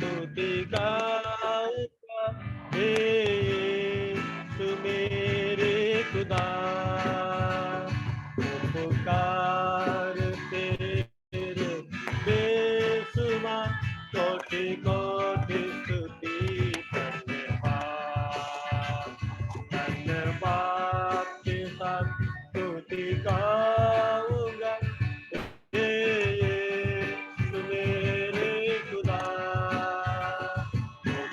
स्तुति गाऊंगा हे यीशु मेरे खुदा पुकार तेरे बेसुमार कोटि कोटि स्तुति धन्यवाद धन्यवाद के साथ स्तुति गाऊंगा हे यीशु मेरे खुदा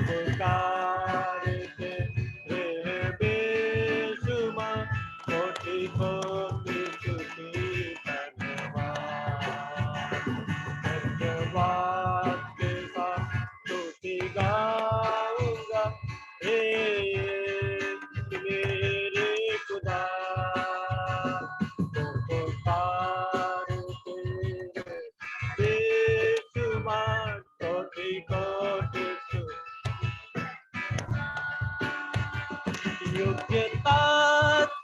पुकार तेरे बेसुमार कोटि कोटि स्तुति धन्यवाद धन्यवाद के साथ स्तुति गाऊंगा हे यीशु मेरे खुदा पुकार तेरे बेसुमार कोटि कोटि योग्यता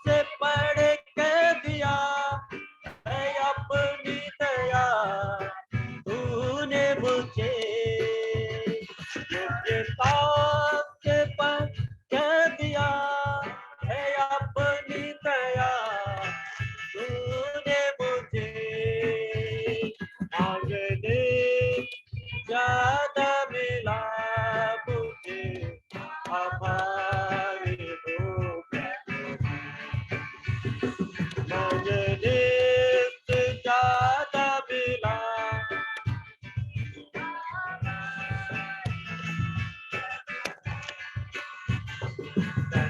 से पढ़ के दिया है अपनी दया तूने मुझे योग्यता से पढ़ के दिया है अपनी दया तूने मुझे मांगने ज्यादा मिला मुझे हमारे मांगने से ज्यादा मिला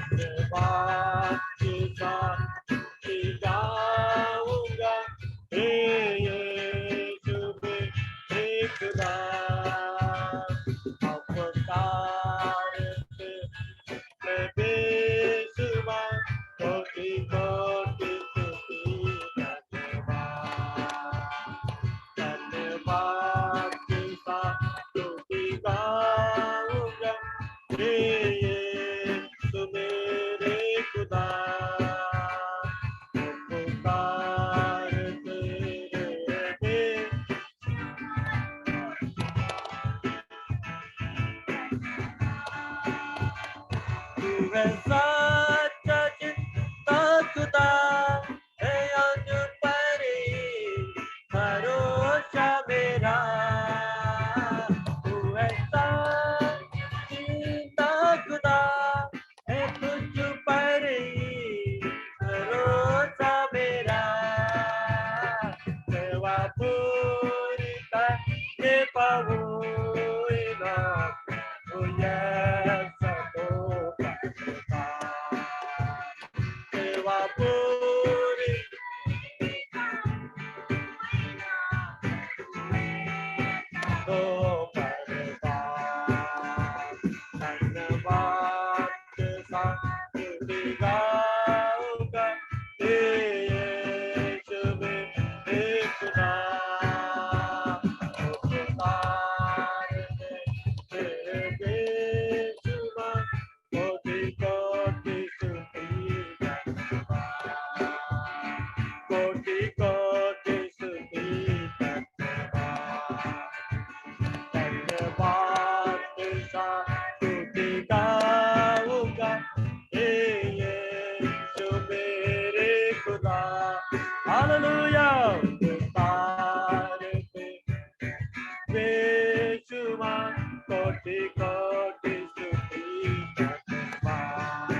धन्यवाद के साथ गाऊंगा हे यीशु मेरे खुदा अवतार से बेसुमार कोटि कोटि स्तुति धन्यवाद धन्यवाद के साथ स्तुति गाऊंगा हे यीशु मेरे खुदा पुकार तेरे तू है सच्चा जिंदा खुदा है अनपरी भरोसा मेरा तू है सच्चा जिंदा खुदा है तुझ पर ही भरोसा मेरा सेवा पूरी करके पाऊंगा तुझे सेवा पूरी तो धन्यवाद के साथ स्तुति गाऊंगा हे यीशु मेरे खुदा पुकार तेरे बेसुमार कोटि कोटि स्तुति धन्यवाद कोटि कोटि स्तुति धन्यवाद के साथ स्तुति गाऊंगा हे यीशु मेरे खुदा हालेलुया पुकार बेसुमार कोटि कोटि स्तुति धन्यवाद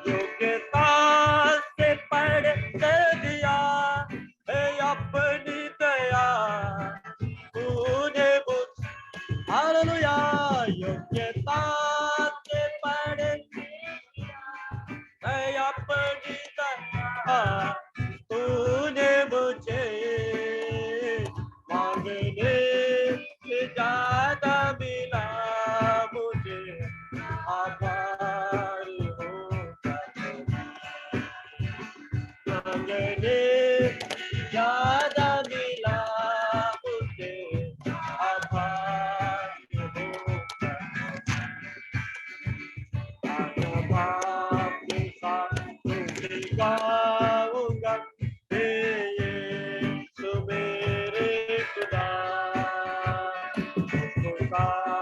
योग्यता से पढ़ के दिया है अपनी दया तूने मुझ हालेलुया योग्यता से पढ़ है अपनी दया तूने मुझे मांगने से ज्यादा मिला मुझे आभारी हो मांगने ज्यादा मिला मुझे आभारी हो धन्यवाद के साथ स्तुति गाऊंगा हे यीशु मेरे खुदा पुकार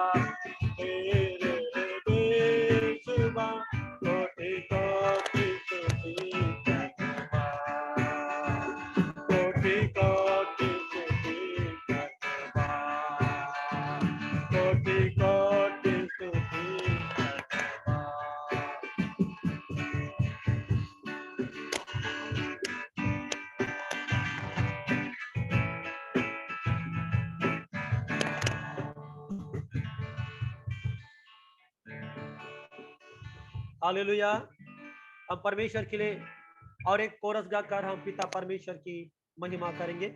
कोटि कोटि स्तुति हालेलुया। हम परमेश्वर के लिए और एक कोरस गाकर हम पिता परमेश्वर की महिमा करेंगे।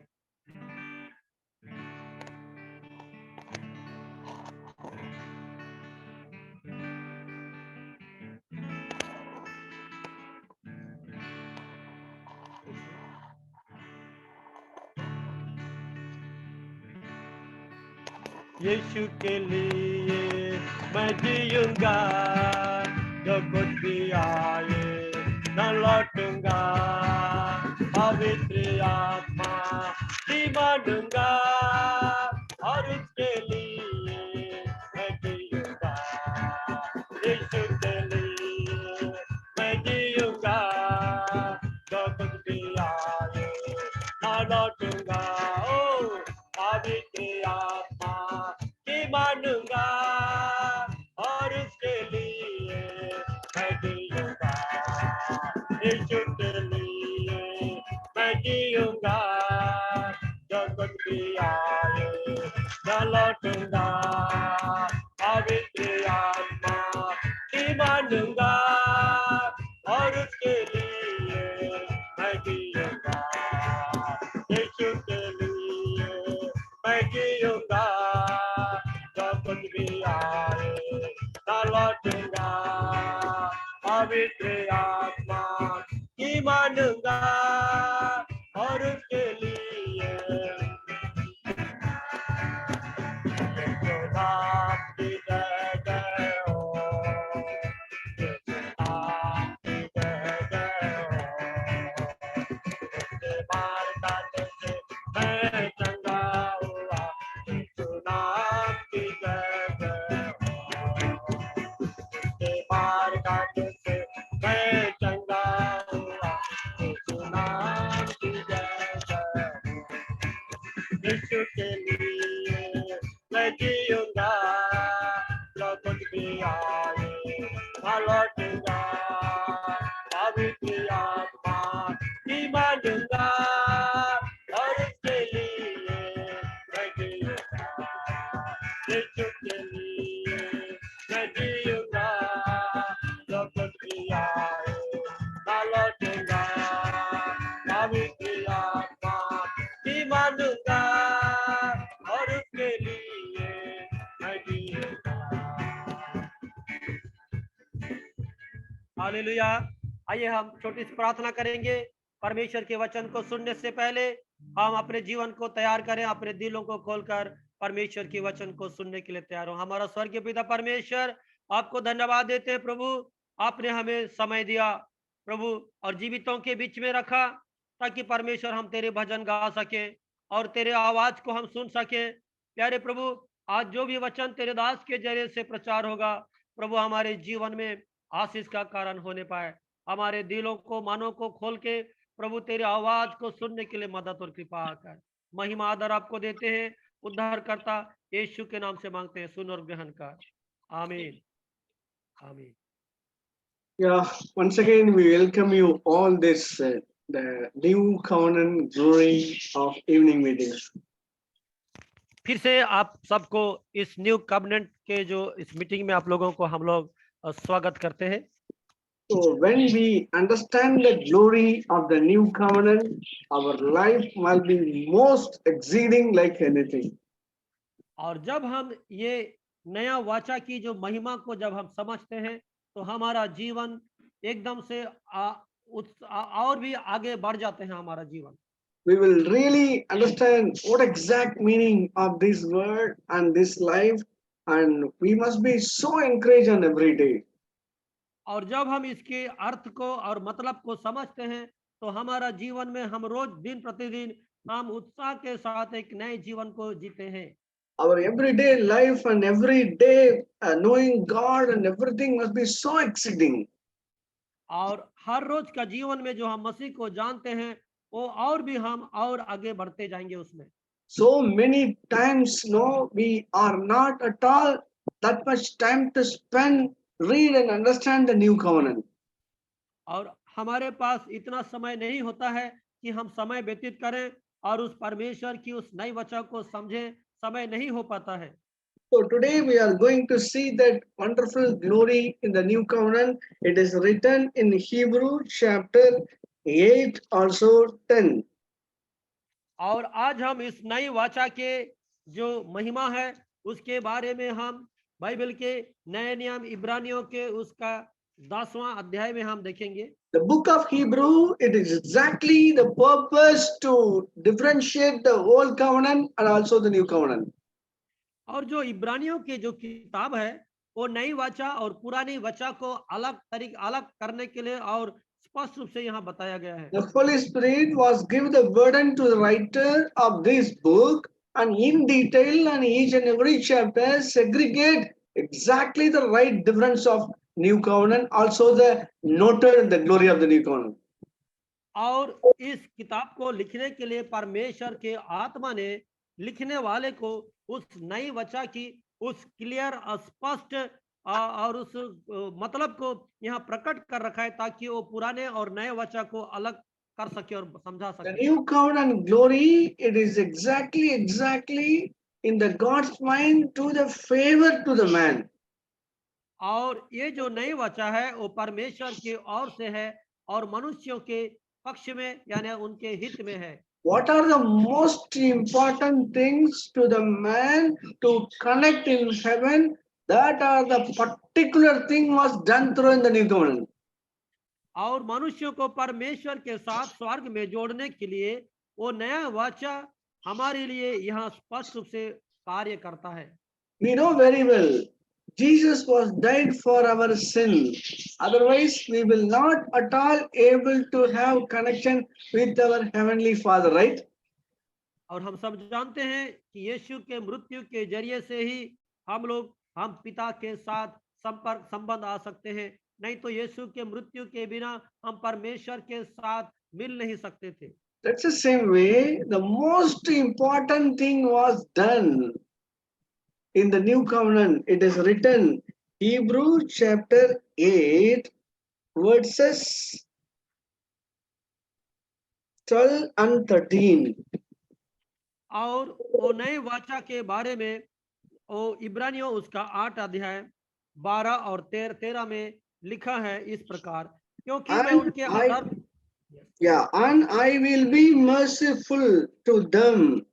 यीशु के लिए मैं जीऊंगा, जो कुछ भी आए न लौटूंगा, पवित्र आत्मा की मानूंगा और उसके लिए मैं जीऊंगा। यीशु के लिए मैं जीऊंगा, जो कुछ भी आए न लौटूंगा, ओ पवित्र आत्मा की मानूंगा और उसके लिए मैं जीऊंगा। यीशु के लिए मैं जीऊंगा, जो कुछ भी आए न लौटूंगा, पवित्र आत्मा की मानूंगा और उसके लिए मैं जीऊंगा। यीशु के लिए मैं जीऊंगा, जो कुछ भी आए न लौटूंगा, पवित्र आत्मा की मानूंगा और उसके लिए यीशु नाम की जय जय हो, यीशु नाम की जय जय हो। उसके मार काटे से मैं चंगा हुआ, यीशु नाम की जय जय हो। उसके मार काटे से मैं चंगा हुआ, यीशु नाम की जय जय हो। यीशु के लिए मैं जीऊंगा, जो कुछ भी आए न लौटूंगा, पवित्र आत्मा की मानूंगा और उसके लिए मैं जीऊंगा। यीशु के लिए मैं जीऊंगा, जो कुछ भी आए न लौटूंगा, पवित्र आत्मा की मानूंगा और उसके लिए मैं जीऊंगा। हालेलुया। आइए हम छोटी सी प्रार्थना करेंगे। परमेश्वर के वचन को सुनने से पहले हम अपने जीवन को तैयार करें, अपने दिलों को खोलकर परमेश्वर के वचन को सुनने के लिए तैयार हो। हमारा स्वर्गीय पिता परमेश्वर, आपको धन्यवाद देते हैं प्रभु, आपने हमें समय दिया प्रभु और जीवितों के बीच में रखा, ताकि परमेश्वर हम तेरे भजन गा सके और तेरे आवाज को हम सुन सके। प्यारे प्रभु, आज जो भी वचन तेरे दास के जरिए से प्रचार होगा प्रभु, हमारे जीवन में आशीष का कारण होने पाए। हमारे दिलों को, मानों को खोल के प्रभु तेरे आवाज को सुनने के लिए मदद और कृपा कर। महिमा आदर आपको देते हैं, उद्धार करता यीशु के नाम से मांगते हैं, सुन और ग्रहण कर। आमीन आमीन। Yeah, once again we welcome you all this the new covenant glory of evening meetings. फिर से आप सबको इस न्यू कवनेंट के जो इस मीटिंग में आप लोगों को हम लोग स्वागत करते हैं। So when we understand the glory of the new covenant, our life will be most exceeding like anything. और जब हम ये नया वाचा की जो महिमा को जब हम समझते हैं, तो हमारा जीवन एकदम से और भी आगे बढ़ जाते हैं हमारा जीवन। We will really understand what exact meaning of this word and this life, and we must be so encouraged on every day. और जब हम इसके अर्थ को और मतलब को समझते हैं, तो हमारा जीवन में हम रोज दिन प्रतिदिन हम उत्साह के साथ एक नए जीवन को जीते हैं। Our everyday life and every day knowing God and everything must be so exceeding. और हर रोज का जीवन में जो हम मसीह को जानते हैं, वो और भी हम और आगे बढ़ते जाएंगे उसमें। So many times, no, we are not at all that much time to spend, read and understand the new covenant. और हमारे पास इतना समय नहीं होता है कि हम समय व्यतीत करें और उस परमेश्वर की उस नई वचन को समझें, समय नहीं हो पाता है। So today we are going to see that wonderful glory in the new covenant. It is written in Hebrew chapter 8, also 10. और आज हम इस नई वाचा के जो महिमा है उसके बारे में हम बाइबल के नए नियम इब्रानियों के उसका 10वां अध्याय में हम देखेंगे। The book of Hebrew, it is exactly the purpose to differentiate the old covenant and also the new covenant. और जो इब्रानियों की जो किताब है वो नई वाचा और पुरानी वाचा को अलग करने के लिए और स्पष्ट रूप से यहाँ बताया गया है। The Holy Spirit was given the burden to the writer of this book and in detail and each and every chapter segregate exactly the right difference of new covenant, also the noted the glory of the new covenant. और इस किताब को लिखने के लिए परमेश्वर के आत्मा ने लिखने वाले को उस नई वचा की उस क्लियर स्पष्ट और उस मतलब को यहाँ प्रकट कर रखा है ताकि वो पुराने और नए वचा को अलग कर सके और समझा The सके। new covenant glory, it is exactly in the God's mind to the favor to the man. और ये जो नई वचा है वो परमेश्वर की ओर से है और मनुष्यों के पक्ष में यानी उनके हित में है। What are the most important things to the man to connect in heaven? That are the particular thing was done through in the new covenant. और मनुष्यों को परमेश्वर के साथ स्वर्ग में जोड़ने के लिए वो नया वाचा हमारे लिए यहाँ स्पष्ट रूप से कार्य करता है। We know very well Jesus was died for our sin. Otherwise, we will not at all able to have connection with our heavenly Father, right? और हम सब जानते हैं कि यीशु के मृत्यु के जरिए से ही हम पिता के साथ संपर्क संबंध आ सकते हैं, नहीं तो यीशु के मृत्यु के बिना हम परमेश्वर के साथ मिल नहीं सकते थे। That's the same way. The most important thing was done in the new covenant. It is written, Hebrew chapter 8, verses 12 and 13. और वो नए वाचा के बारे में वो इब्रानियों उसका 8 अध्याय 12 और 13 में लिखा है इस प्रकार, क्योंकि मैं And उनके I, अधर्म and I will be merciful to them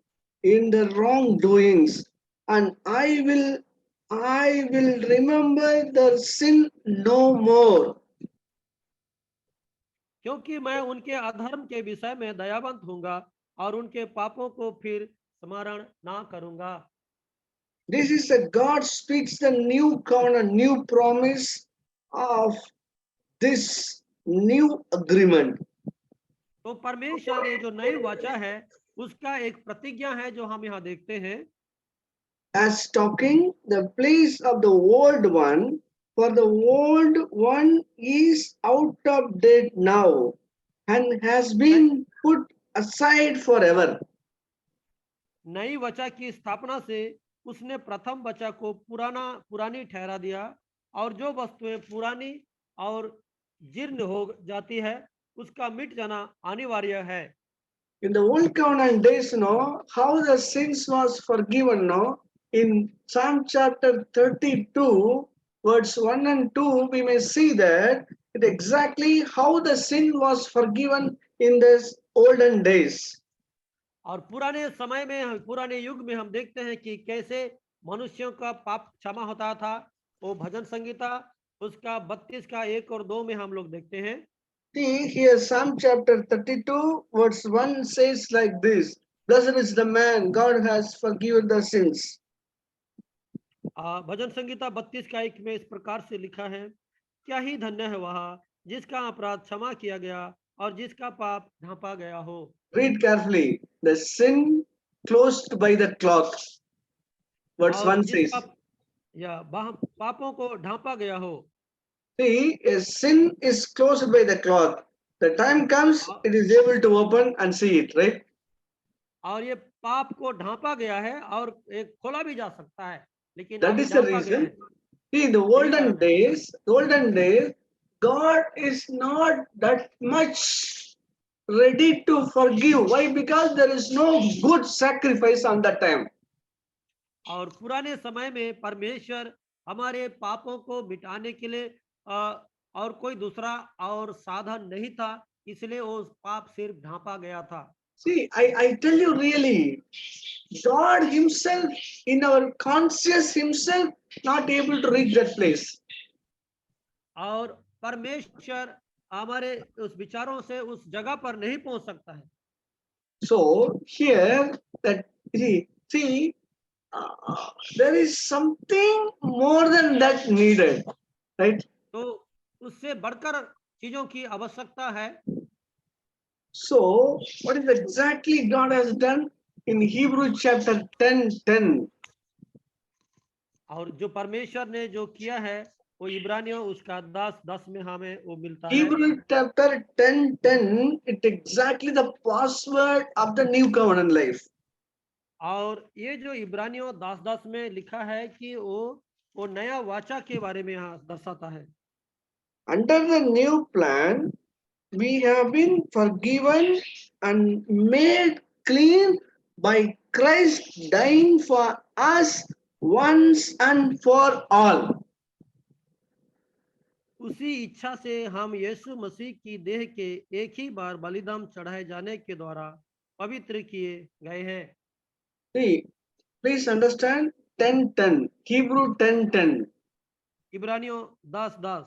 in the wrongdoings, and I will remember their sin no more. क्योंकि मैं उनके अधर्म के विषय में दयावंत हूँगा और उनके पापों को फिर स्मरण ना करूँगा। This is a God speaks the new covenant, new promise of this new agreement. तो परमेश्वर ये जो नई वाचा है उसका एक प्रतिज्ञा है जो हम यहाँ देखते हैं। As talking the place of the old one, for the old one is out of date now and has been put aside forever. नई वचा की स्थापना से उसने प्रथम वचा को पुरानी ठहरा दिया और जो वस्तुएं पुरानी और जीर्ण हो जाती है उसका मिट जाना अनिवार्य है। In the old covenant days, how the sins was forgiven, in Psalm chapter 32, verse 1 and 2, we may see that it exactly how the sin was forgiven in the olden days. और पुराने युग में हम देखते हैं कि कैसे मनुष्यों का पाप क्षमा होता था। वो भजन संगीता उसका 32 का 1 और 2 में हम लोग देखते हैं। See, here Psalm chapter 32, verse 1 says like this, Blessed is the man, God has forgiven the sins. भजन संगीता 32 का 1 में इस प्रकार से लिखा है, क्या ही धन्य है वह जिसका अपराध क्षमा किया गया और जिसका पाप ढांपा गया हो। Read carefully. The sin closed by the cloth. Verse और 1 जिसका says, पापों को ढांपा गया हो। See, a sin is closed by the cloth. The time comes, it is able to open and see it, right? और ये पाप को ढांपा गया है और एक खोला भी जा सकता है, लेकिन That अभी is the ढांपा गया reason. है। See, the यही कारण है। olden days, God is not that much ready to forgive. Why? Because there is no good sacrifice on that time. और पुराने समय में परमेश्वर हमारे पापों को मिटाने के लिए और कोई दूसरा और साधन नहीं था, इसलिए वो पाप सिर्फ ढांपा गया था। See, I tell you really, God Himself, in our conscious Himself, not able to reach that place. और परमेश्वर हमारे उस विचारों से उस जगह पर नहीं पहुंच सकता है। So here, that see, there is something more than that needed, right? तो उससे बढ़कर चीजों की आवश्यकता है। So, what is exactly God has done in Hebrew chapter 10:10? और जो परमेश्वर ने जो किया है वो इब्रानियों उसका 10:10 में हमें वो मिलता है। Hebrew chapter 10:10, it exactly the password of the new covenant life. और ये जो इब्रानियों 10:10 में लिखा है कि वो नया वाचा के बारे में यहाँ दर्शाता है। Under the new plan, we have been forgiven and made clean by Christ dying for us once and for all. उसी इच्छा से हम यीशु मसीह की देह के एक ही बार बलिदान चढ़ाए जाने के द्वारा पवित्र किए गए हैं। See, please understand 10:10, Hebrew 10:10. इब्रानियों 10:10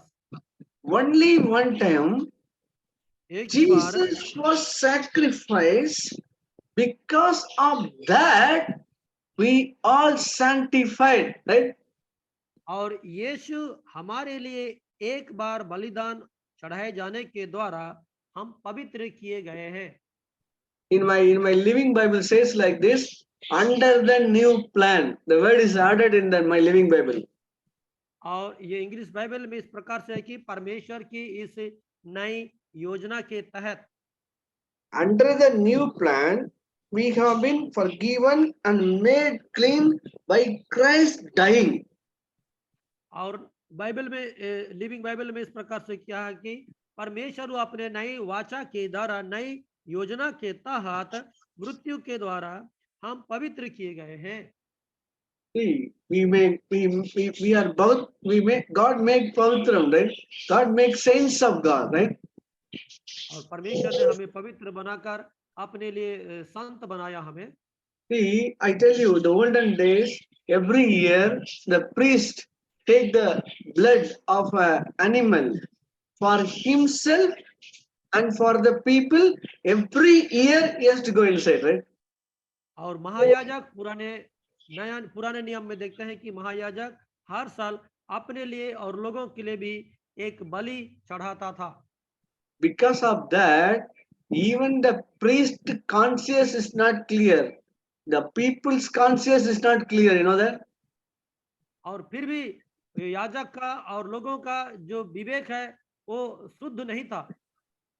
Only one time एक ही बार, Jesus was sacrificed. Because of that, we all sanctified, right? और यीशु हमारे लिए एक बार बलिदान चढ़ाए जाने के द्वारा हम पवित्र किए गए हैं। In my Living Bible says like this, under the new plan. The word is added in my Living Bible. और ये इंग्लिश बाइबल में इस प्रकार से है कि परमेश्वर की इस नई योजना के तहत Under the new plan, we have been forgiven and made clean by Christ dying. और बाइबल में लिविंग बाइबल में इस प्रकार से क्या है कि परमेश्वर अपने नई वाचा के द्वारा नई योजना के तहत मृत्यु के द्वारा हम पवित्र किए गए हैं। See, we are both, God make Pavitram, right? God makes saints of God, right? और परमेश्वर ने हमें पवित्र बनाकर अपने लिए संत बनाया हमें। See, I tell you, the olden days, every year the priest take the blood of an animal for himself and for the people. Every year he has to go inside, right? और महायाजक पुराने नियम में देखते हैं कि महायाजक हर साल अपने लिए और लोगों के लिए भी एक बलि चढ़ाता था। Because of that, even the priest conscience is not clear. The people's conscience is not clear, you know that? और फिर भी याजक का और लोगों का जो विवेक है वो शुद्ध नहीं था।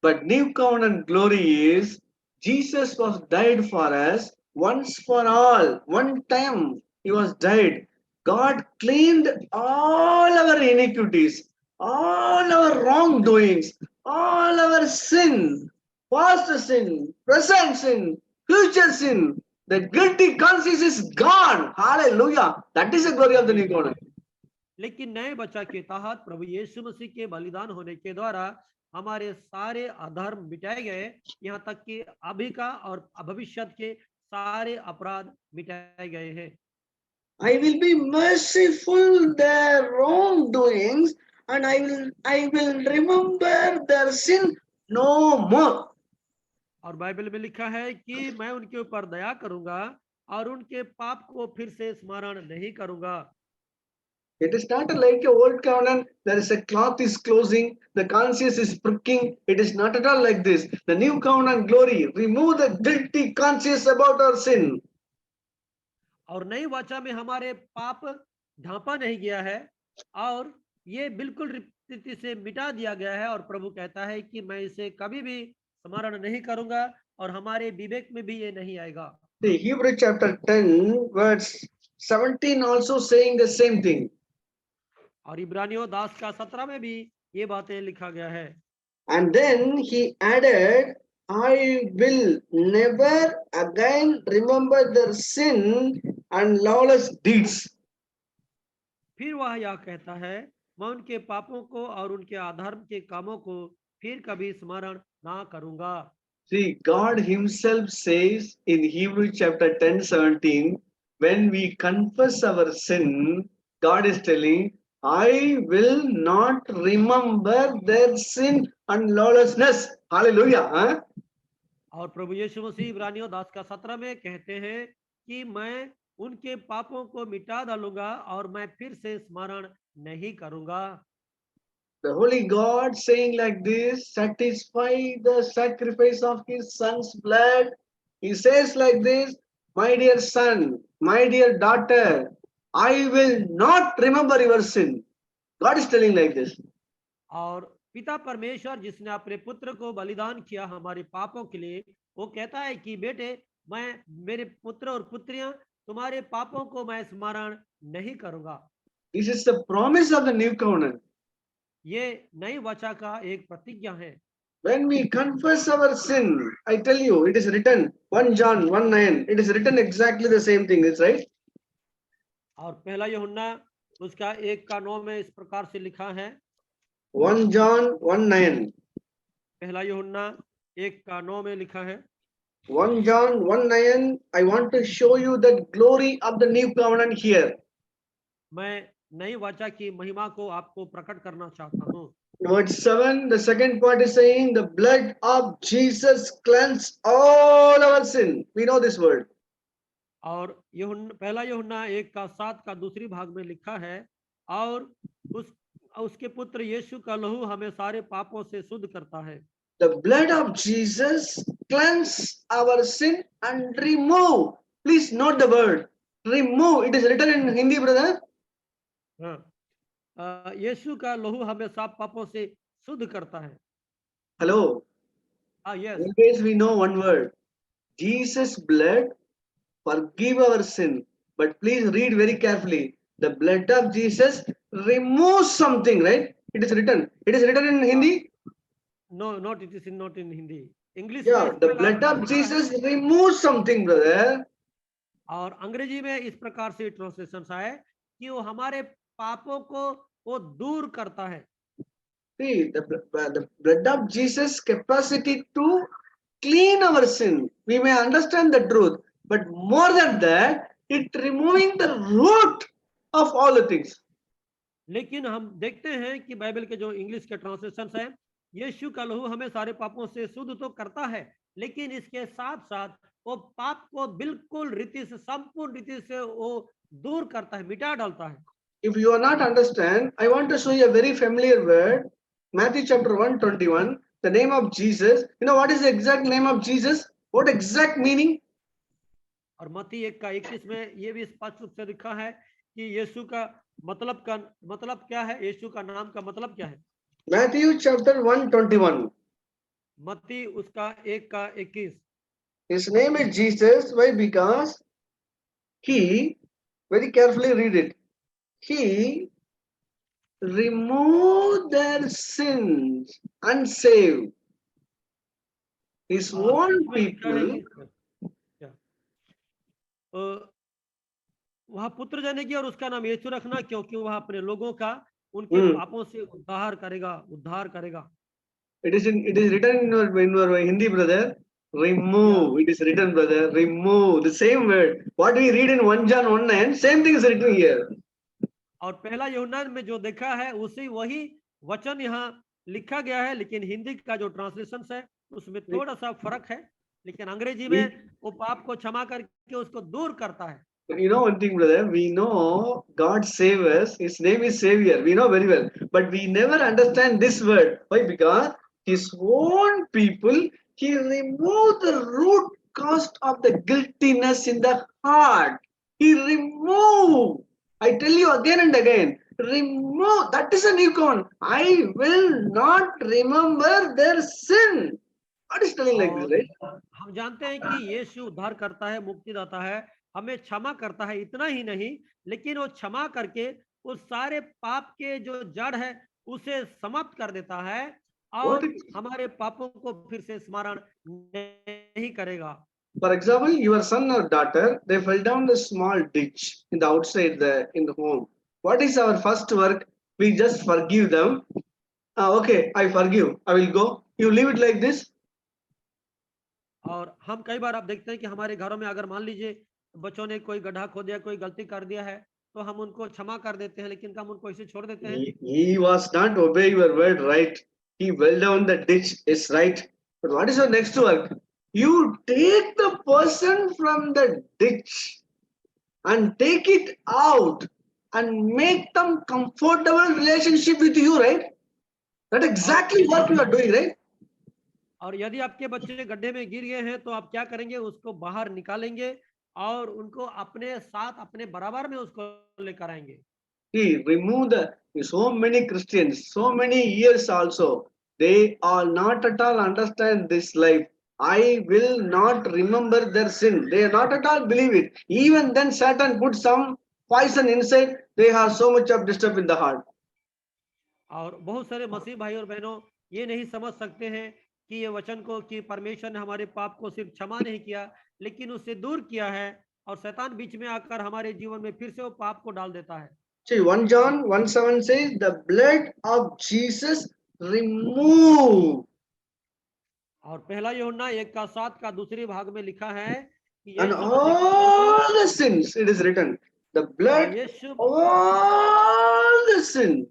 But new covenant glory is Jesus was died for us once for all. One time he was died. God cleaned all our iniquities, all our wrongdoings, all our sin, past sin, present sin, future sin. The guilty conscience is gone. Hallelujah. That is the glory of the new covenant. लेकिन नए बच्चा के तहत प्रभु यीशु मसीह के बलिदान होने के द्वारा हमारे सारे अधर्म मिटाए गए, यहाँ तक कि अभी का और भविष्य के सारे अपराध मिटाए गए हैं। I will be merciful their wrongdoings, and I will remember their sin no more. और बाइबल में लिखा है कि मैं उनके ऊपर दया करूंगा और उनके पाप को फिर से स्मरण नहीं करूंगा। It is not like a old covenant. There is a cloth is closing, the conscience is pricking. It is not at all like this. The new covenant glory remove the guilty conscience about our sin. और नई वाचा में हमारे पाप ढांपा नहीं गया है और ये बिल्कुल रीति से मिटा दिया गया है, और प्रभु कहता है कि मैं इसे कभी भी स्मरण नहीं करूंगा और हमारे विवेक में भी ये नहीं आएगा। The Hebrew chapter 10, verse 17 also saying the same thing. और इब्रानियों 10 का 17 में भी ये बातें लिखा गया है। And then he added, I will never again remember their sin and lawless deeds. फिर वह यह कहता है, मैं उनके पापों को और उनके अधर्म के कामों को फिर कभी स्मरण ना करूंगा। See, God Himself says in Hebrew chapter 10, 17, when we confess our sin, God is telling, I will not remember their sin and lawlessness. Hallelujah. Huh? और प्रभु यीशु मसीह इब्रानियों 10 का 17 में कहते हैं कि मैं उनके पापों को मिटा डालूंगा और मैं फिर से स्मरण नहीं करूंगा। The Holy God saying like this, satisfy the sacrifice of His Son's blood. He says like this, my dear son, my dear daughter, I will not remember your sin. God is telling like this. और पिता परमेश्वर जिसने अपने पुत्र को बलिदान किया हमारे पापों के लिए, वो कहता है कि बेटे, मैं मेरे पुत्र और पुत्रियां तुम्हारे पापों को मैं स्मरण नहीं करूंगा। This is the promise of the new covenant. ये नई वाचा का एक प्रतिज्ञा है। When we confess our sin, I tell you, it is written, 1 John 1:9, it is written exactly the same thing, is right? और पहला यूहन्ना उसका 1:9 में इस प्रकार से लिखा है। 1 John 1:9. पहला यूहन्ना 1:9 में लिखा है। 1 John 1:9, I want to show you the glory of the new covenant here. मैं नई वाचा की महिमा को आपको प्रकट करना चाहता हूँ। Verse 7, the second part is saying, the blood of Jesus cleansed all our sin. We know this word. और पहला यूहन्ना 1:7 का दूसरी भाग में लिखा है, और उसके पुत्र यीशु का लहू हमें सारे पापों से शुद्ध करता है। The blood of Jesus cleanse our sin and remove. Please note the word remove. It is written in Hindi, brother. यीशु का लहू हमें सब पापों से शुद्ध करता है। Hello. Yes. Always we know one word. Jesus' blood forgive our sin. But please read very carefully. The blood of Jesus removes something, right? It is written. It is written in Hindi. No, not it is not in Hindi. English में Yeah, इस the प्रकार blood of लिखा है, Jesus removes something, brother. और अंग्रेजी में इस प्रकार से ट्रांसलेशन है कि वो हमारे पापों को वो दूर करता है। See, the blood of Jesus capacity to clean our sin. We may understand the truth, but more than that, it removing the root of all the things. लेकिन हम देखते हैं कि बाइबल के जो इंग्लिश के ट्रांसलेशन है, यीशु का लहू हमें सारे पापों से शुद्ध तो करता है, लेकिन इसके साथ साथ वो पाप को बिल्कुल रीति से, संपूर्ण रीति से वो दूर करता है, मिटा डालता है। If you are not understand, I want to show you a very familiar word. Matthew chapter 1:21, the name of Jesus. You know what is the exact name of Jesus? What exact meaning? और मत्ती 1:21 में ये भी स्पष्ट रूप से लिखा है कि यीशु का मतलब क्या है, यीशु का नाम का मतलब क्या है। Matthew chapter 1:21. मत्ती उसका 1:21। His name is Jesus. Why? Because he, very carefully read it, he removed their sins and saved his own इसमें लिखा है people. कि वह पुत्र जानेगी और उसका नाम यीशु रखना, क्योंकि वह अपने लोगों का उनके पापों से उद्धार करेगा। It is written in your Hindi, brother. Remove. It is written, brother. Remove. The same word. What we read in 1 John 1:9, same thing is written here. और पहला यूहन्ना में जो देखा है उसी वही वचन यहाँ लिखा गया है, लेकिन हिंदी का जो ट्रांसलेशन है उसमें थोड़ा सा फर्क है, लेकिन अंग्रेजी में वो पाप को क्षमा करके उसको दूर करता है। You know one thing, brother, we know God save us. His name is Savior. We know very well. But we never understand this word. Why? Because His own people, He removed the root cause of the guiltiness in the heart. He removed. I tell you again and again, remove. That is a new covenant. I will not remember their sin. God is telling like this, right? और हम जानते हैं कि यीशु उद्धार करता है, मुक्ति दाता है, हमें क्षमा करता है। इतना ही नहीं, लेकिन वो क्षमा करके उस सारे पाप के जो जड़ है उसे समाप्त कर देता है What? और हमारे पापों को फिर से स्मरण नहीं करेगा। For example, your son or daughter, they fell down the small ditch in the outside in the home. What is our first work? We just forgive them. Ah, okay, I forgive. I will go. You leave it like this. और हम कई बार आप देखते हैं कि हमारे घरों में अगर मान लीजिए बच्चों ने कोई गड्ढा खोद दिया, कोई गलती कर दिया है, तो हम उनको क्षमा कर देते हैं, लेकिन हम उनको ऐसे छोड़ देते हैं। He was not obeying your word, right? He fell down the ditch. Is right. But what is your next work? You take the person from the ditch and take it out and make them comfortable relationship with you, right? That और exactly यदि what you are doing, right? और यदि आपके बच्चे गड्ढे में गिर गए हैं, तो आप क्या करेंगे? उसको बाहर निकालेंगे और उनको अपने साथ, अपने बराबर में उसको लेकर आएंगे। See, remove the so many Christians, so many years also, they are not at all understand this life. I will not remember their sin. They are not at all believe it. Even then, Satan put some poison inside. They have so much of disturb in the heart. और बहुत सारे मसीह भाई और बहनों ये नहीं समझ सकते हैं कि ये वचन को, कि परमेश्वर ने हमारे पाप को सिर्फ क्षमा नहीं किया, लेकिन उससे दूर किया है, और शैतान बीच में आकर हमारे जीवन में फिर से वो पाप को डाल देता है। See, 1 John 1:7 says, the blood of Jesus remove और पहला यूहन्ना 1:7 का दूसरी भाग में लिखा है कि and यीशु मसीह का all the sins. It is written, the blood, Yeshu all the sin.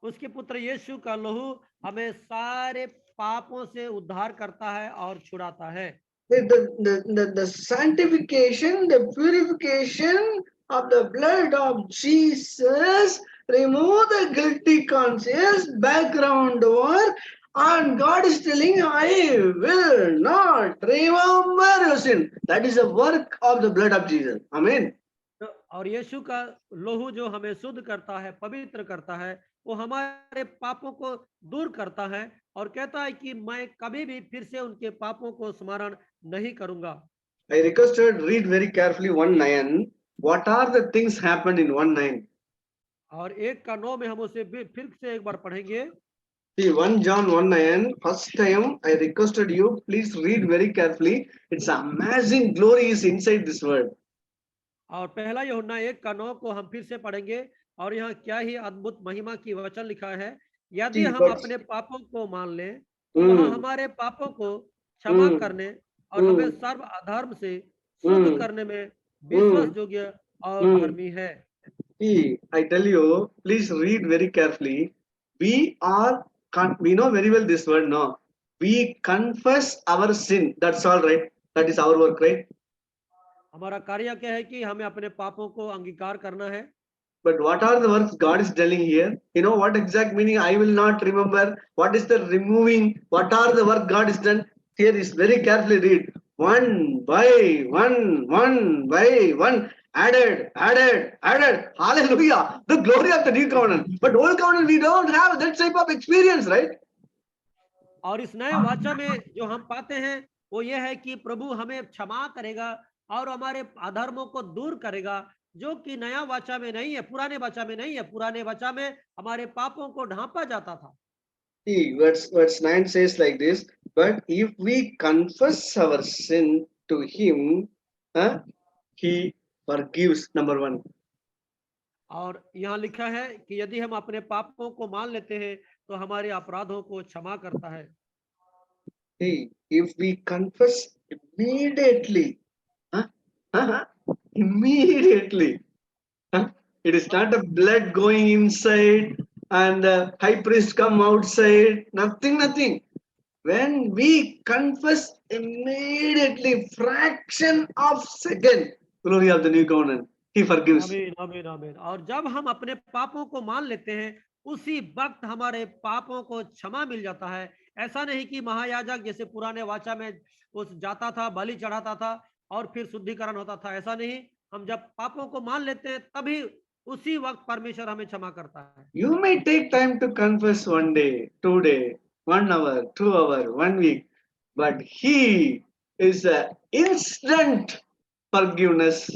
उसके पुत्र यीशु का लहू हमें सारे पापों से उद्धार करता है और छुड़ाता है। The sanctification, the purification of the blood of Jesus remove the guilty conscience, background work, and God is telling, I will not remember your sin. That is the work of the blood of Jesus. Amen. और यीशु का लहू जो हमें शुद्ध करता है, पवित्र करता है, वो हमारे पापों को दूर करता है और कहता है कि मैं कभी भी फिर से उनके पापों को स्मरण नहीं करूंगा। I requested read very carefully 1:9. What are the things happened in 1:9? और 1:9 में हम उसे फिर से एक बार पढ़ेंगे। See, 1 John 1:9, first time I requested you, please read very carefully. It's amazing glory is inside this word. और पहला यूहन्ना 1:9 को हम फिर से पढ़ेंगे और यहाँ क्या ही अद्भुत महिमा की वचन लिखा है। यदि See, हम but, अपने पापों को मान लें, तो वह mm, हमारे पापों को क्षमा mm, करने और हमें mm, सर्व अधर्म से शुद्ध mm, करने में विश्वास mm, योग्य और mm. धर्मी है। See, I tell you, please read very carefully. We know very well this word, no? We confess our sin. That's all right. That is our work, right? हमारा कार्य क्या है कि हमें अपने पापों को अंगीकार करना है। But what are the works God is telling here? You know what exact meaning? I will not remember. What is the removing? What are the work God is done? Here is very carefully read. One by one by one. Added, added, added. Hallelujah. The glory of the new covenant. But old covenant, we don't have that type of experience, right? और इस नए वाचा में जो हम पाते हैं वो ये है कि प्रभु हमें क्षमा करेगा और हमारे अधर्मों को दूर करेगा, जो कि नया वाचा में नहीं है, पुराने वाचा में नहीं है। पुराने वाचा में हमारे पापों को ढांपा जाता था। See, verse 9 says like this. But if we confess our sin to Him, He forgives. Number one. और यहाँ लिखा है कि यदि हम अपने पापों को मान लेते हैं तो हमारे अपराधों को क्षमा करता है। See, if we confess immediately, huh? Immediately, huh? It is not a blood going inside and the high priest come outside. Nothing. When we confess immediately, fraction of second, glory of the new covenant, He forgives. आमीन आमीन आमीन। और जब हम अपने पापों को मान लेते हैं उसी वक्त हमारे पापों को क्षमा मिल जाता है। ऐसा नहीं कि महायाजक जैसे पुराने वाचा में उस जाता था, बलि चढ़ाता था और फिर शुद्धिकरण होता था, ऐसा नहीं। हम जब पापों को मान लेते हैं तभी उसी वक्त परमेश्वर हमें क्षमा करता है। You may take time to confess 1 day, 2 day, 1 hour, 2 hour, 1 week. but He is a instant forgiveness.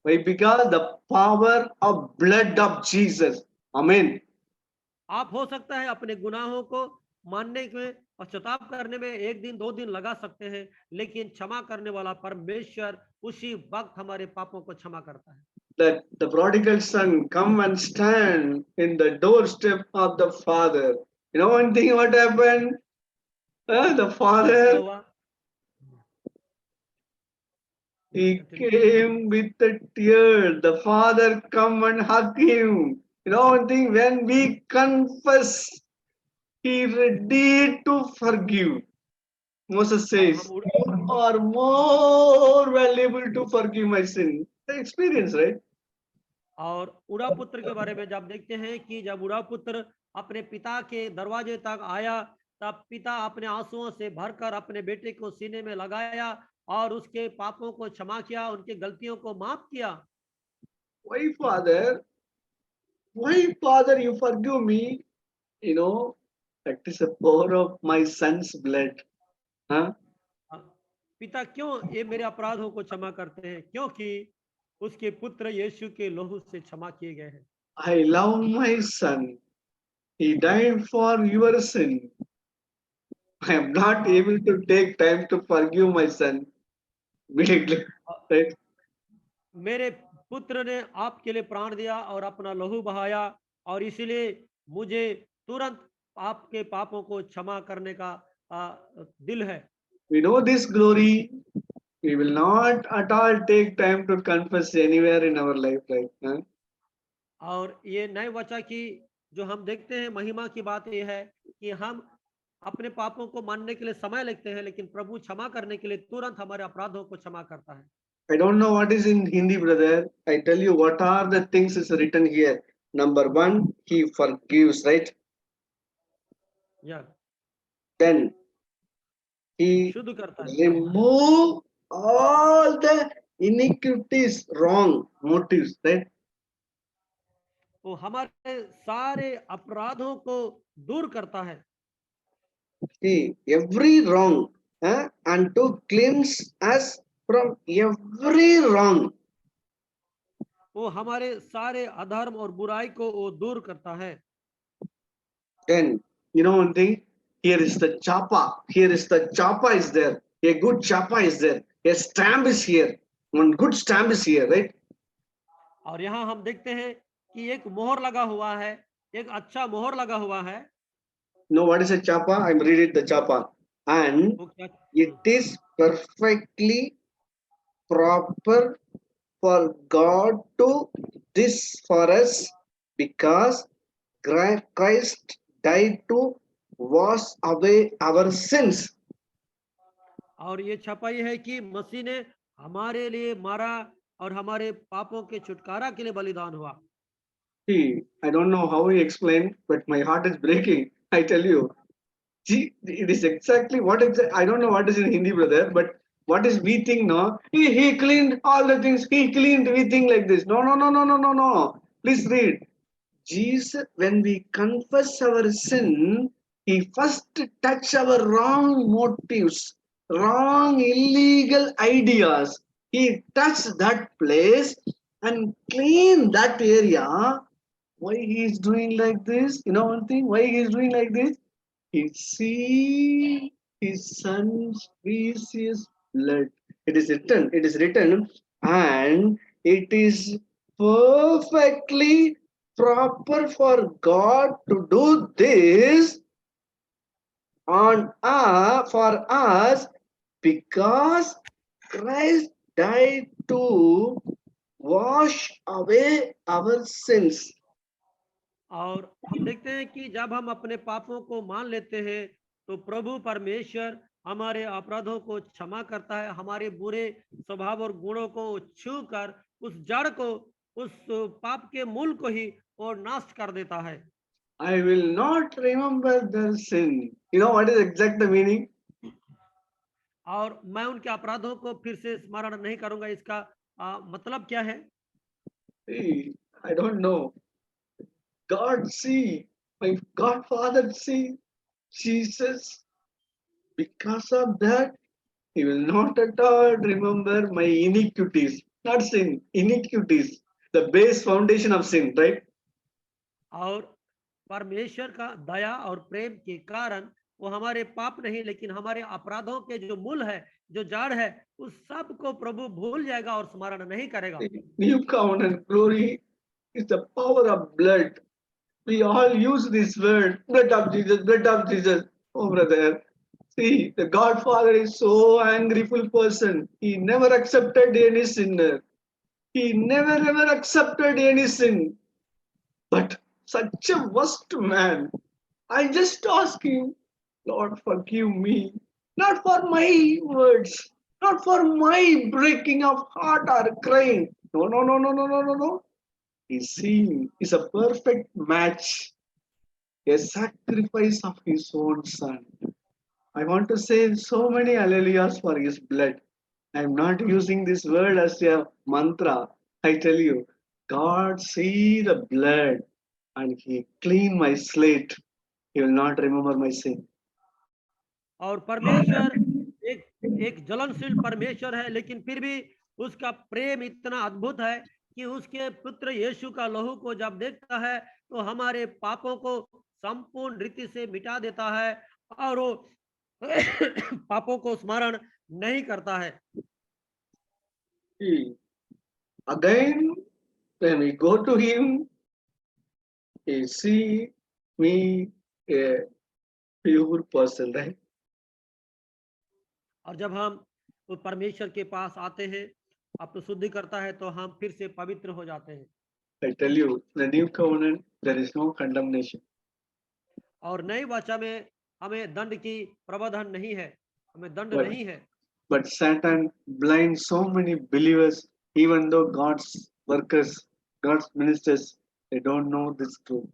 Why? Because the power of blood of Jesus. Amen. आप हो सकता है अपने गुनाहों को मानने में, पश्चाताप करने में 1 दिन 2 दिन लगा सकते हैं, लेकिन क्षमा करने वाला परमेश्वर उसी वक्त हमारे पापों को क्षमा करता है। That the prodigal son come and stand in the doorstep of the father. You know one thing what happened? The और क्या father, हुआ? he continue. came with the tears. The father come and hug him. You know one thing, when we confess, he ready to forgive. Moses और says, हम उड़ "You are more valuable to forgive my sin." The experience, right? और उड़ा पुत्र के बारे में जब देखते हैं कि जब उड़ा पुत्र अपने पिता के दरवाजे तक आया, तब पिता अपने आंसुओं से भरकर अपने बेटे को सीने में लगाया और उसके पापों को क्षमा किया, उनकी गलतियों को माफ किया। Why, Father? Why, Father, you forgive me? You know, that is the power of my son's blood. Huh? अ, पिता क्यों ये मेरे अपराधों को क्षमा करते हैं? क्योंकि उसके पुत्र यीशु के लहू से क्षमा किए गए हैं। I love my son. He died for your sin. I am not a, able to take time to forgive my son immediately. A, Right? मेरे पुत्र ने आपके लिए प्राण दिया और अपना लहू बहाया, और इसलिए मुझे तुरंत आपके पापों को क्षमा करने का दिल है। We know this glory. We will not at all take time to confess anywhere in our life, right? Huh? और ये नए वचा की जो हम देखते हैं महिमा की बात ये है कि हम अपने पापों को मानने के लिए समय लगते हैं, लेकिन प्रभु क्षमा करने के लिए तुरंत हमारे अपराधों को क्षमा करता है। I don't know what is in Hindi, brother. I tell you what are the things is written here. Number one, he forgives, right? या Then he शुद्ध करता है। remove all the iniquities, wrong motives, right? वो हमारे सारे अपराधों को दूर करता है। See, every wrong and to cleanse us from every wrong. वो हमारे सारे अधर्म और बुराई को वो दूर करता है। Then you know one thing. Here is the chapa. Here is the chapa is there. A good chapa is there. A stamp is here. One good stamp is here, right? और यहाँ हम देखते हैं कि एक मोहर लगा हुआ है, एक अच्छा मोहर लगा हुआ है। Know what is a chapa? I'm reading the chapa. And वो क्या? it is perfectly proper for God to this for us because Christ died to wash away our sins. और ये छपाई है कि मसीह ने हमारे लिए मारा और हमारे पापों के छुटकारा के लिए बलिदान हुआ। See, I don't know how he explained, but my heart is breaking. I tell you. See, it is exactly what I don't know what is in Hindi, brother, but what is we think, no? He cleaned all the things, he cleaned, we think like this. No, no, no, no, no, no, no. Please read. Jesus, when we confess our sin, he first touch our wrong motives, wrong illegal ideas. He touch that place and clean that area. Why he is doing like this? You know one thing? Why he is doing like this? He see his son's precious blood. It is written, and it is perfectly proper for God to do this on for us because Christ died to wash away our sins. और हम देखते हैं कि जब हम अपने पापों को मान लेते हैं, तो प्रभु परमेश्वर हमारे अपराधों को क्षमा करता है, हमारे बुरे स्वभाव और गुणों को छू कर उस जड़ को, उस पाप के मूल को ही वो नष्ट कर देता है। I will not remember their sin. You know what is exact the meaning? और मैं उनके अपराधों को फिर से स्मरण नहीं करूंगा, इसका मतलब क्या है? Hey, I don't know. God see, my Godfather see Jesus. Because of that, he will not at all remember my iniquities. Not sin, iniquities. The base foundation of sin, right? और परमेश्वर का दया और प्रेम के कारण वो हमारे पाप नहीं लेकिन हमारे अपराधों के जो मूल है, जो जड़ है, उस सब को प्रभु भूल जाएगा और स्मरण नहीं करेगा। The new covenant glory is the power of blood. We all use this word, blood of Jesus, blood of Jesus. Oh, brother. See, the Godfather is so angryful person. He never accepted any sinner. He never ever accepted any sin. But such a worst man. I just ask him, Lord, forgive me. Not for my words, not for my breaking of heart or crying. No, no, no, no, no, no, no, no. His sin is a perfect match, a sacrifice of his own son. I want to say so many hallelujahs for his blood. I am not using this word as a mantra. I tell you, God see the blood and he clean my slate. He will not remember my sin. और परमेश्वर एक एक जलनशील परमेश्वर है, लेकिन फिर भी उसका प्रेम इतना अद्भुत है कि उसके पुत्र यीशु का लहू को जब देखता है तो हमारे पापों को संपूर्ण रीति से मिटा देता है और वो पापों को स्मरण नहीं करता है। See, again, when we go to him, he see me a pure person, right? और जब हम उस परमेश्वर के पास आते हैं, अपनी शुद्धि करता है तो हम फिर से पवित्र हो जाते हैं। I tell you, the new covenant, there is no condemnation. और नई वाचा में हमें दंड की प्रावधान नहीं है, हमें दंड But नहीं है। But Satan blinds so many believers, even though God's workers, God's ministers, they don't know this truth.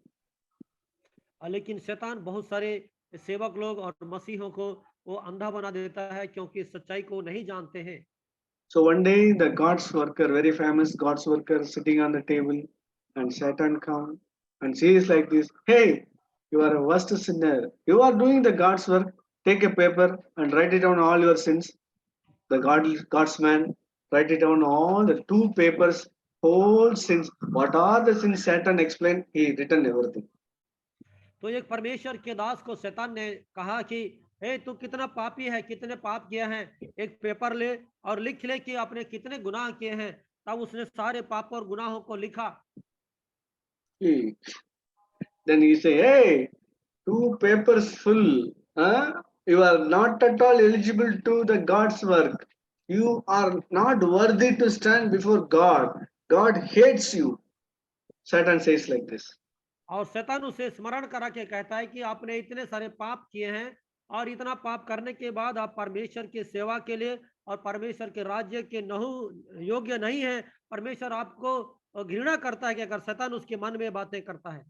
लेकिन शैतान बहुत सारे सेवक लोग और मसीहों को वो अंधा बना देता है क्योंकि सच्चाई को नहीं जानते हैं। So one day the God's worker, very famous God's worker, sitting on the table, and Satan come and says like this, "Hey, you are a worst sinner. You are doing the God's work. Take a paper and write it down all your sins." The God's man write it down all the two papers, whole sins. What are the sins Satan explained? He written everything. तो एक परमेश्वर के दास को शैतान ने कहा कि हे तू कितना पापी है, कितने पाप किया है, एक पेपर ले और लिख ले कि आपने कितने गुनाह किए हैं। तब उसने सारे पाप और गुनाहों को लिखा। He, then he say, "Hey, two papers full. Huh? You are not at all eligible to the God's work. You are not worthy to stand before God. God hates you." Satan says like this. और शैतान उसे स्मरण करा के कहता है कि आपने इतने सारे पाप किए हैं और इतना पाप करने के बाद आप परमेश्वर की सेवा के लिए और परमेश्वर के राज्य के नहु योग्य नहीं है। परमेश्वर आपको घृणा करता है कि अगर शैतान उसके मन में बातें करता है।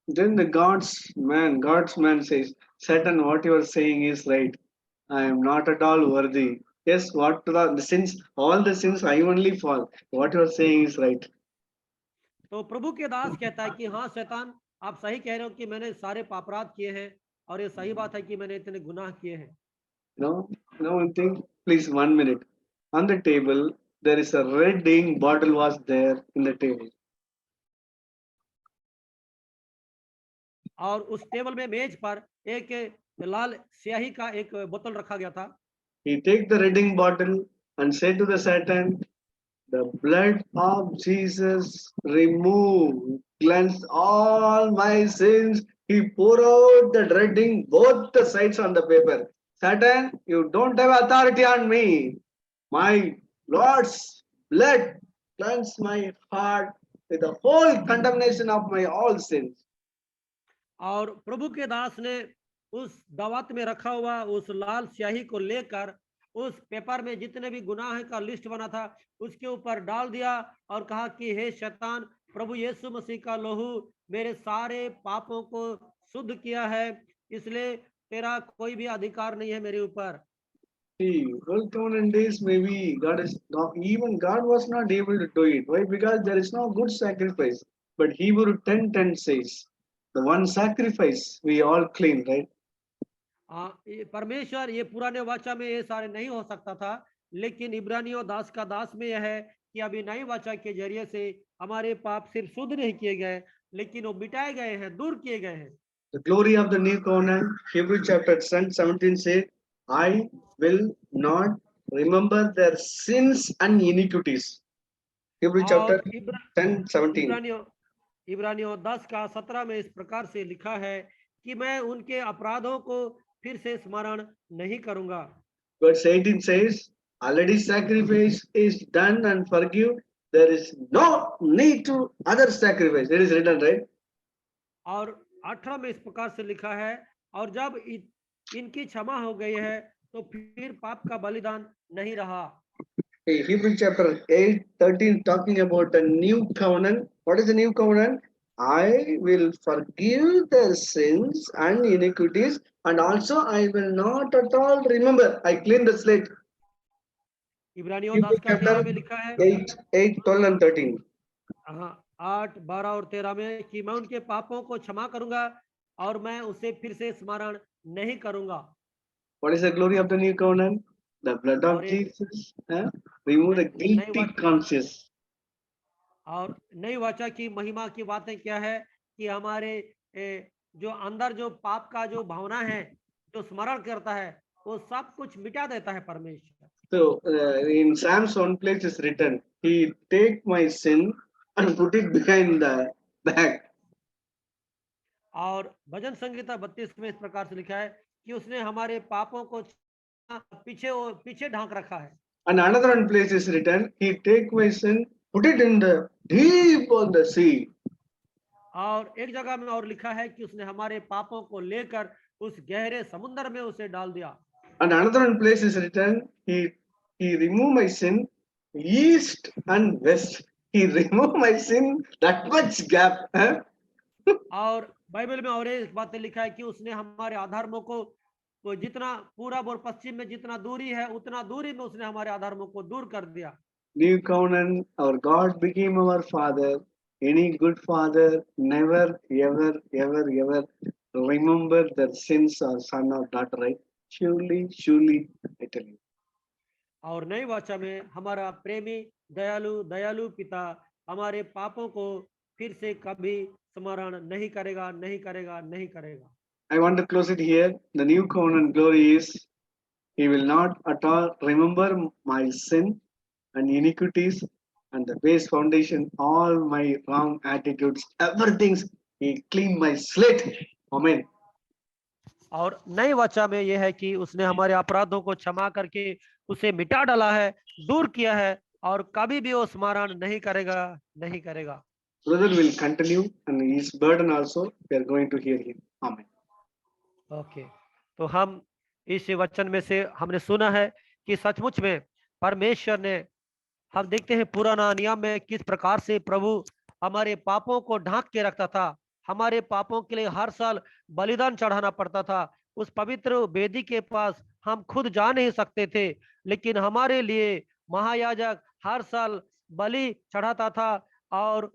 Then the God's man says, "Satan, what you are saying is right. I am not at all worthy. Yes, what the sins, all the sins I only fall. What you are saying is right." तो प्रभु के दास कहता है कि हाँ शैतान, आप सही कह रहे हो कि मैंने सारे पापराध किए हैं और ये सही बात है कि मैंने इतने गुनाह किए हैं। No, no one thing. Please, 1 minute. On the table, there is a red ink bottle was there in the table. और उस टेबल में मेज पर एक लाल स्याही का एक बोतल रखा गया था। He take the red ink bottle and say to the Satan, "The blood of Jesus remove, cleanse all my sins." He pour out the red ink both the sides on the paper. "Satan, you don't have authority on me. My Lord's blood cleanse my heart with the whole condemnation of my all sins." और प्रभु के दास ने उस दावत में रखा हुआ उस लाल स्याही को लेकर उस पेपर में जितने भी गुनाह का लिस्ट बना था उसके ऊपर डाल दिया और कहा कि हे शैतान, प्रभु यीशु मसीह का लहू मेरे सारे पापों को शुद्ध किया है, इसलिए तेरा कोई भी अधिकार नहीं है मेरे ऊपर। See, old covenant days maybe God is not even God was not able to do it. Why? Because there is no good sacrifice. But Hebrew 10:10 says, "The one sacrifice we all clean," right? परमेश्वर ये पुराने वाचा में ये सारे नहीं हो सकता था, लेकिन इब्रानियों दास का दास में यह है कि अभी नई वाचा के जरिए से हमारे पाप सिर्फ शुद्ध नहीं किए गए, लेकिन वो मिटाए गए हैं, दूर किए गए हैं। The glory of the new covenant, Hebrew chapter 10:17 says, I will not remember their sins and iniquities. Hebrew chapter और 10:17. इब्रानियों इब्रानियों 10 का 17 में इस प्रकार से लिखा है कि मैं उनके अपराधों को फिर से स्मरण नहीं करूंगा। Verse 18 says, already sacrifice is done and forgive. There is no need to other sacrifice. It is written, right? और 18 में इस प्रकार से लिखा है, और जब इनकी क्षमा हो गई है तो फिर पाप का बलिदान नहीं रहा। Hebrew chapter 8:13 talking about the new covenant. What is the new covenant? I will forgive their sins and iniquities, and also I will not at all remember. I clean the slate. इब्रानियों Hebrew 10 का 13 chapter में लिखा है, 8, 12 and 13. हाँ, 8, 12 और 13 में कि मैं उनके पापों को क्षमा करूंगा और मैं उसे फिर से स्मरण नहीं करूंगा। What is the glory of the new covenant? The blood of और ये Jesus remove the नई guilty conscience. और नई वाचा की महिमा की बातें क्या है कि हमारे जो अंदर जो पाप का जो भावना है, जो स्मरण करता है, वो सब कुछ मिटा देता है परमेश्वर। So in Psalms one place is written, He take my sin and put it behind the back. और भजन संगीता 32 में इस प्रकार से लिखा है कि उसने हमारे पापों को पीछे ढांक रखा है। And another one place is written, He take my sin, put it in the deep on the sea. और एक जगह में और लिखा है कि उसने हमारे पापों को लेकर उस गहरे समुद्र में उसे डाल दिया। And another one place is written, He remove my sin east and west. He remove my sin that much gap. Huh? और बाइबल में और एक बातें लिखा है कि उसने हमारे अधर्मों को जितना पूरब और पश्चिम में जितना दूरी है, उतना दूरी में उसने हमारे अधर्मों को दूर कर दिया। New covenant, our God became our Father. Any good father never, ever, ever, ever remember their sins or son or daughter, right? Surely, surely, I tell you. और नई वाचा में हमारा प्रेमी दयालु पिता हमारे पापों को फिर से कभी स्मरण नहीं करेगा, नहीं करेगा, नहीं करेगा। I want to close it here. The new covenant glory is He will not at all remember my sin and iniquities and the base foundation, all my wrong attitudes, everything. He clean my slate. Amen. और नई वाचा में यह है कि उसने हमारे अपराधों को क्षमा करके उसे मिटा डाला है, दूर किया है, और कभी भी वो स्मरण नहीं करेगा, नहीं करेगा। Brother will continue and his burden also, we are going to hear him. Amen. Okay, तो हम इस वचन में से हमने सुना है कि सचमुच में परमेश्वर ने, हम देखते हैं पुराना नियम में किस प्रकार से प्रभु हमारे पापों को ढांक के रखता था। हमारे पापों के लिए हर साल बलिदान चढ़ाना पड़ता था। उस पवित्र वेदी के पास हम खुद जा नहीं सकते थे, लेकिन हमारे लिए महायाजक हर साल बलि चढ़ाता था और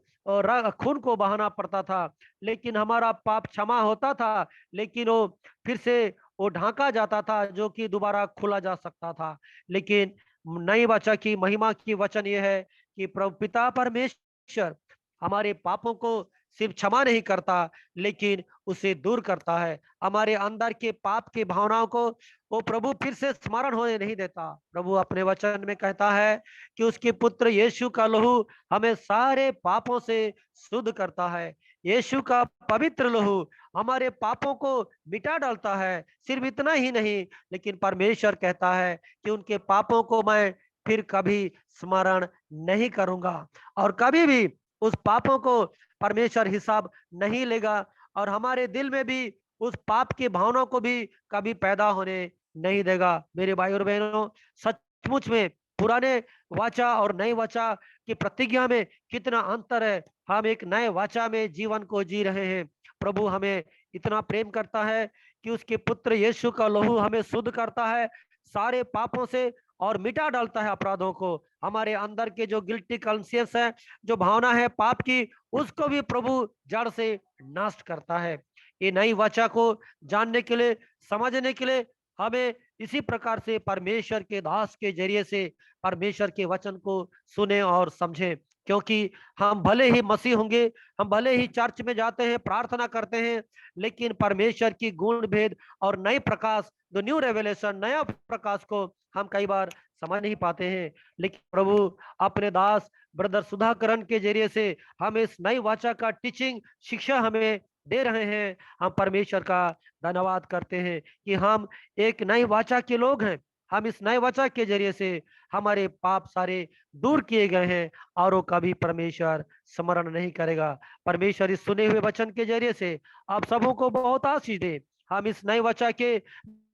खून को बहाना पड़ता था, लेकिन हमारा पाप क्षमा होता था, लेकिन वो फिर से वो ढांका जाता था जो कि दोबारा खुला जा सकता था। लेकिन नई वाचा की महिमा की वचन यह है कि प्रभु पिता परमेश्वर हमारे पापों को सिर्फ क्षमा नहीं करता, लेकिन उसे दूर करता है। हमारे अंदर के पाप की भावनाओं को वो प्रभु फिर से स्मरण होने नहीं देता। प्रभु अपने वचन में कहता है कि उसके पुत्र यीशु का लहू हमें सारे पापों से शुद्ध करता है। यीशु का पवित्र लहू हमारे पापों को मिटा डालता है। सिर्फ इतना ही नहीं, लेकिन परमेश्वर कहता है कि उनके पापों को मैं फिर कभी स्मरण नहीं करूंगा, और कभी भी उस पापों को परमेश्वर हिसाब नहीं लेगा, और हमारे दिल में भी उस पाप की भावनाओं को भी कभी पैदा होने नहीं देगा। मेरे भाई और बहनों, सचमुच में पुराने वाचा और नए वाचा की प्रतिज्ञा में कितना अंतर है। हम एक नए वाचा में जीवन को जी रहे हैं। प्रभु हमें इतना प्रेम करता है कि उसके पुत्र यीशु का लहू हमें शुद्ध करता है सारे पापों से, और मिटा डालता है अपराधों को। हमारे अंदर के जो गिल्टी कॉन्शियस है, जो भावना है पाप की, उसको भी प्रभु जड़ से नष्ट करता है। ये नई वाचा को जानने के लिए, समझने के लिए हमें इसी प्रकार से परमेश्वर के दास के जरिए से परमेश्वर के वचन को सुने और समझें। क्योंकि हम भले ही मसीह होंगे, हम भले ही चर्च में जाते हैं, प्रार्थना करते हैं, लेकिन परमेश्वर की गुण भेद और नए प्रकाश, द न्यू रेवलेशन, नया प्रकाश को हम कई बार समझ नहीं पाते हैं। लेकिन प्रभु अपने दास ब्रदर सुधाकरण के जरिए से हम इस नई वाचा का टीचिंग, शिक्षा हमें दे रहे हैं। हम परमेश्वर का धन्यवाद करते हैं कि हम एक नई वाचा के लोग हैं। हम इस नए वाचा के जरिए से हमारे पाप सारे दूर किए गए हैं और वो कभी परमेश्वर स्मरण नहीं करेगा। परमेश्वर इस सुने हुए वचन के जरिए से आप सबों को बहुत आशीष दे। हम इस नए वाचा के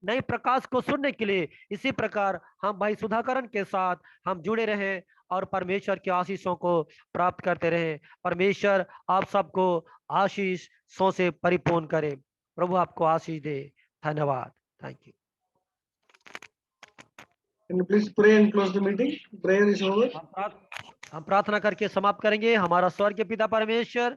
नए प्रकाश को सुनने के लिए इसी प्रकार हम भाई सुधाकरण के साथ हम जुड़े रहें और परमेश्वर के आशीषों को प्राप्त करते रहें। परमेश्वर आप सबको आशीष सो से परिपूर्ण करे। प्रभु आपको आशीष दे। धन्यवाद। Thank you. Can you please pray and close the meeting? Prayer is over. हम प्रार्थना करके समाप्त करेंगे। हमारा स्वर्गीय पिता परमेश्वर,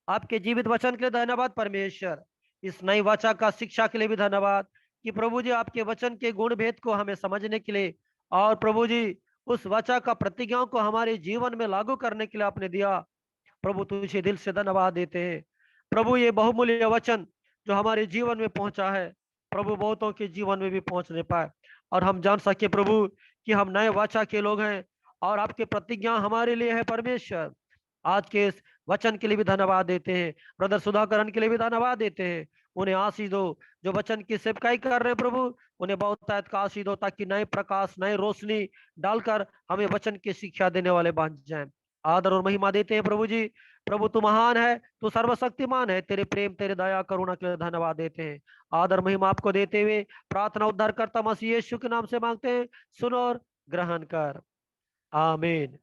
आपके जीवित वचन के लिए धन्यवाद। परमेश्वर, इस नई वाचा का शिक्षा के लिए भी धन्यवाद कि प्रभु जी आपके वचन के गुण भेद को हमें समझने के लिए और प्रभु जी उस वाचा का प्रतिज्ञाओं को हमारे जीवन में लागू करने के लिए आपने दिया। प्रभु तुझे दिल से धन्यवाद देते हैं। प्रभु ये बहुमूल्य वचन जो हमारे जीवन में पहुंचा है, प्रभु बहुतों के जीवन में भी पहुंचने पाए और हम जान सके प्रभु कि हम नए वाचा के लोग हैं और आपके प्रतिज्ञा हमारे लिए है। परमेश्वर, आज के इस वचन के लिए भी धन्यवाद देते हैं। ब्रदर सुधाकरण के लिए भी धन्यवाद देते हैं। उन्हें आशीष दो जो वचन की सेवकाई कर रहे हैं। प्रभु उन्हें बहुत का आशीष दो ताकि नए प्रकाश, नए रोशनी डालकर हमें वचन की शिक्षा देने वाले बन जाएं। आदर और महिमा देते हैं प्रभु जी। प्रभु तू महान है, तू सर्वशक्तिमान है। तेरे प्रेम, तेरे दया, करुणा के लिए धन्यवाद देते हैं। आदर महिमा आपको देते हुए प्रार्थना उद्धारकर्ता मसीह यीशु के नाम से मांगते हैं। सुनो और ग्रहण कर। आमीन।